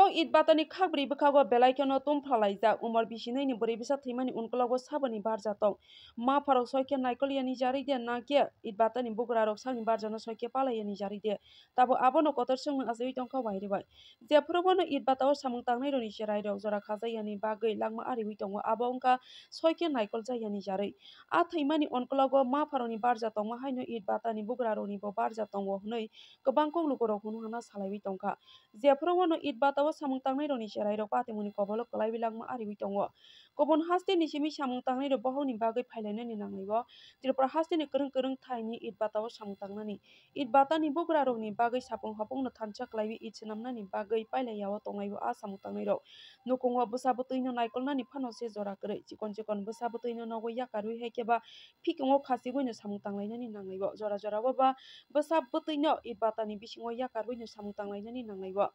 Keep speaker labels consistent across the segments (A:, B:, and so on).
A: id batani khabri bukhago belaikeno tumphalaijak umar bisinai ni bori bisa thimani unkulago sabani barja tong ma pharok soike naikoliani jari de nakye id batani bukra rok sangni barjano soike palayani jari de tabo abono kotor sungni asai tongkha wairi bai je phorobono id batao samung tangnai roni serai rok jora khajayani bagui langma ari wi tongo abo ongka soike naikol jayani jari a thimani unkulago ma pharoni barja tongma haino id batani bukra roni bo barja tongo hnoi kwbang konglugo rok hunu hana salaiwi tongkha je phorobono id batao samung tangnai roni serai rok patimoni kobolo klai bilangma ari wi tongo kobon haste ni simi samung tangnai rok bohoni bagui phailainani nangnaibo tripura haste ni kwrung kwrung thaini id batao samung tangnani id batani bukra rokni bagui sapung hapung no thansa klaiwi id swnamnani bagui pailaiyawo tongnaibo a samung tangnai rok nukungo bwsa bwtui no naikolnani phano se jora kwrwi chikon chikon bwsa bwtui no nogo yakarwi haikeba phikingo khachigui no samung tanglainani nangnaibo jora jora boba bwsa bwtui no id batani bisingo yakarwi no samung tanglainani nangnaibo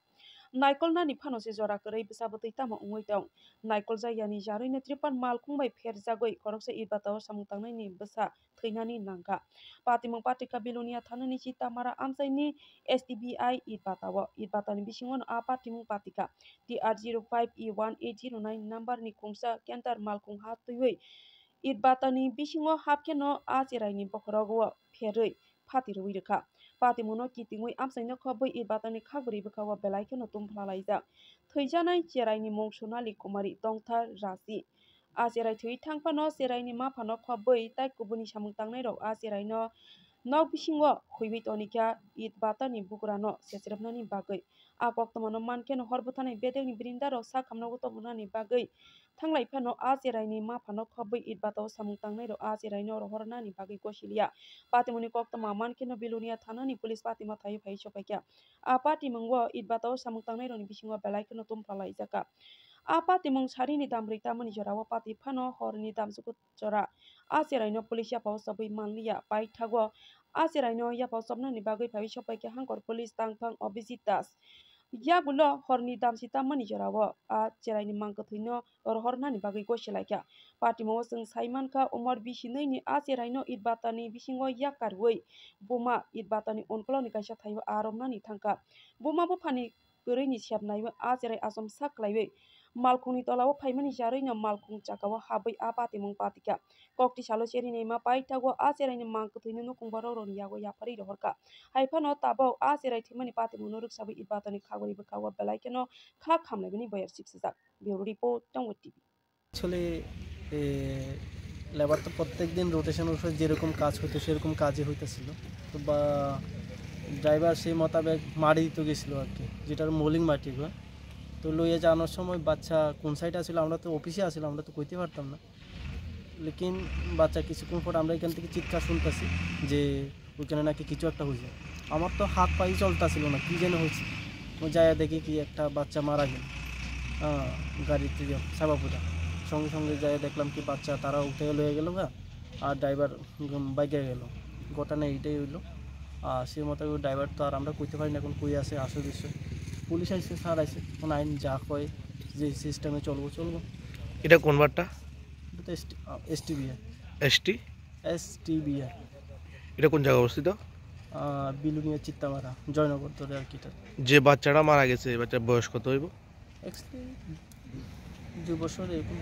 A: naikolnani phano se jora kwrwi bwsa bwtui tamo ongoi tong naikol jayani jarui no tripan malkhung bai pherjagui koroksa id batao samung tangnaini bwsa thwinani nangkha patimung patika bilonia thanani si tamara amchaini STBI id batani bisingo no a patimung patika TR05E1809 number ni khungsa kentar malkhung ha tuiwi id batani bisingo hapkheno a cherai bokhorogo pherui phatirwi rwkha patimung no kitingwi amchaino khobwi id batani khagbri bwkhago belai kheno tumphalaijak thwijanai cherai ni mung Sonali Kumari Tongthar Rachi a cherai thwi thangphano cherai ni maphano khobwi tai kubuni samung tangnai rok a cherai no nok bisingo huiwi tonikha id batani bukra no sesrabnani bagui a koktoma no mankeno horbwthanai bedeng ni brinda rok sak khamnago tongmani bagui thanglai phano a cherai ni maphano khobwi id batao samung tangnai rok a cherai no rohornani bagui gosilia patimoni koktoma mankeno bilonia thanani police patima thai phai sopaikha a patimungo id batao samung tangnai rokni bisingo belai kheno tumphalaijaka a patimung sarini damrui tamani jorao pati phano horni damsuku jora a cherai no police yapao chobui manliya pai thago a cherai no yapao chobnani bagui phai sopaikha hangkor police tangphang Abhijit Das yagulo horni damsi tammani jorao a cherai ni mangkwthui no rohornani bagui gosilaikha patimungo chwng saimankha umar bisinai ni a cherai no id batani bisingo yakarwi buma id batani unkuloni kaisa thaibo aromnani thangkha buma buphani kwrwi ni sepnaibo a cherai asom sak klaiwi malkhungni tolao phaimani jarui no malkhung chakao habwi a patimung patika kokti salo cherinai ma pai thago a cherai ni mangkwthui no nukung borok rokni yago yapharwi rohorkha haifano tabo a cherai thimani patimung no rwksabwi id batani khagori bwkhago belai kheno khá khamlaibani boyar siksijak bureau report Tongod TV
B: আসলে labour তো প্রত্যেকদিন rotation অনুসারে যেরকম কাজ হতো সেরকম কাজই হইতেছিল তো বা ড্রাইভার সেই মোতাবেক মাটি দিতে গেছিলো আর কি যেটার মৌলিক মাটি তো লইয়ে যাওয়ানোর সময় বাচ্চা কোন সাইডে আসলে আমরা তো অফিসে আসলে আমরা তো কইতে পারতাম না লেকিন বাচ্চা কিছুক্ষণ পর আমরা এখান থেকে চিৎকার শুনতেছি যে ওইখানে নাকি কিছু একটা হয়েছে আমার তো হাত পাই চলতেছিল না কী যেন হয়েছে ও যায় দেখি কি একটা বাচ্চা মারা গেল গাড়িতে সাবাপুরা সঙ্গে সঙ্গে যাই দেখলাম কি বাচ্চা তারা উঠে লয়ে গেল আর ড্রাইভার বাইকে গেল ঘটনা এইটাই হইলো আর সে মতো ড্রাইভার তো আর আমরা কইতে পারি না এখন কই আছে আসে বিষয় পুলিশ আইসে স্যার আইসে এখন আইন যা কয় যে সিস্টেমে চলবো
C: এটা কোন বারটা
B: এটা তো STBI STBI
C: এটা কোন জায়গায় অবস্থিত
B: বিলুনিয়া চিত্তামারা জয়নগর ধরে আর কি
C: যে বাচ্চাটা মারা গেছে এই বাচ্চার বয়স কত হইব
B: एक्चुअली 2 বছর এরকম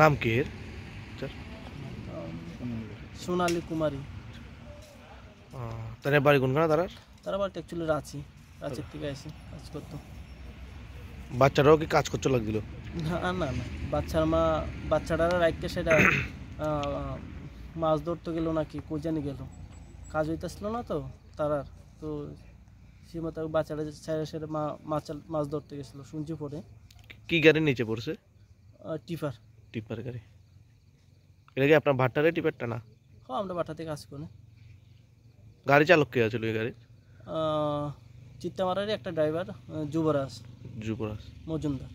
C: নাম কি এর
B: সোনালী কুমারী
C: তার বাড়ি কোনখানে
B: তারা বাড়ি অ্যাকচুয়ালি রাঁচির থেকে এসে কাজ করতো
C: বাচ্চাটাও কি কাজ করতে লাগছিল
B: না বাচ্চাটারা রাইটকে সেটা মাছ ধরতে গেল নাকি কই জানি গেল কাজ হইতেছিল না তো তারার তো সে মতো বাচ্চারা সেটা মাছ ধরতে গেছিল শুনছি পরে
C: কি গাড়ির নিচে পড়ছে টিপার গাড়ি এটা কি আপনার ভাট্টারে টিপারটা না
B: হ্যাঁ আমরা ভাট্টাতে কাজ করি
C: গাড়ি চালক কে আছিল এই গাড়ি
B: চিত্তামারারই একটা ড্রাইভার যুবরাজ
C: যুবরাজ
B: মজুমদার